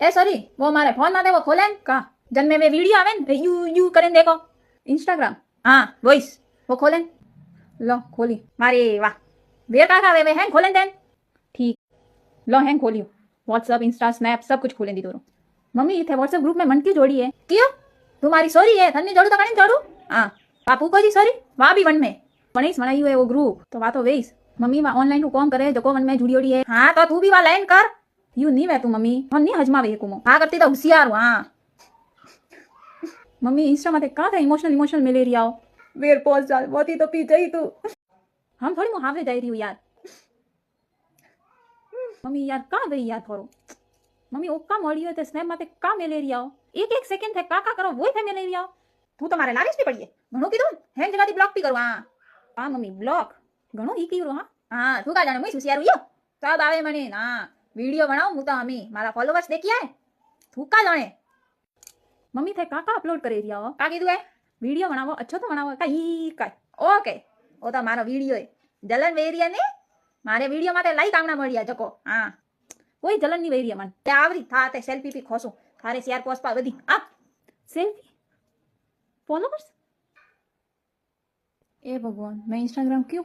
ए sorry, वो हमारे phone में वो खोले का जन में वे वीडियो आवे न यू यू करें देखो इंस्टाग्राम। हाँ वॉइस वो खोले लो खोली मारे वाह वेर का वे हैंग खोले देन ठीक लो हैंग खोलियो व्हाट्सअप इंस्टा स्नैप सब कुछ खोले दी तोरो मम्मी थे व्हाट्सएप ग्रुप में मन की जोड़ी है क्यों तुम्हारी सॉरी है धन्य जोड़ू तो कहीं जोड़ू हाँ बापू को जी सॉरी वहाँ भी वन में वनीस बनाई है वो ग्रुप तो वहाँ तो वेस मम्मी वहाँ ऑनलाइन को कॉम करे जो वन में जुड़ी ओड़ी है हाँ तो तू भी वहाँ लाइन कर यू नहीं वे तू मम्मी हम नहीं हजमा वे कुमो हाँ करती तो होशियार हाँ मम्मी इंस्टा में कहाँ थे इमोशनल इमोशनल मलेरिया हो वेर पहुंच जा बहुत ही तो पी जाई तू हम थोड़ी मुहावरे जा रही हूँ यार मम्मी यार कहाँ गई यार थोड़ो मम्मी ओका मળી હોય તે સ્નેપ માતે કા મેલેરિયા હો એક એક સેકન્ડ થાય કાકા કરો વોય થાય મેલેરિયા તું તમારે લારીસ ની પડીએ ઘણો કીધું હેંગ જગાથી બ્લોક પી કરું હા હા મમ્મી બ્લોક ઘણો ઈ કીધું હા હા તું કા જાણે મુઈ સુસિયારું યો सब આવે મને ના वीडियो बनाओ હું તો અમી મારા ફોલોવર્સ देखी आए તું કા જાણે મમ્મી થાય કાકા અપલોડ કરે રહ્યા હો કા કીધું હે वीडियो बनावो अच्छो तो बनावो का ई का ओके ओ तो मारो वीडियो है जलन वेरिया ने मारे वीडियो माते लाइक आमना मळिया जको हाँ कोई जलन नहीं वेरिया मन ते आवरी था ते सेल्फी पी खोसो थारे शेयर पोस्ट पा वधी आप सेल्फी फॉलोवर्स ए भगवान मैं इंस्टाग्राम क्यों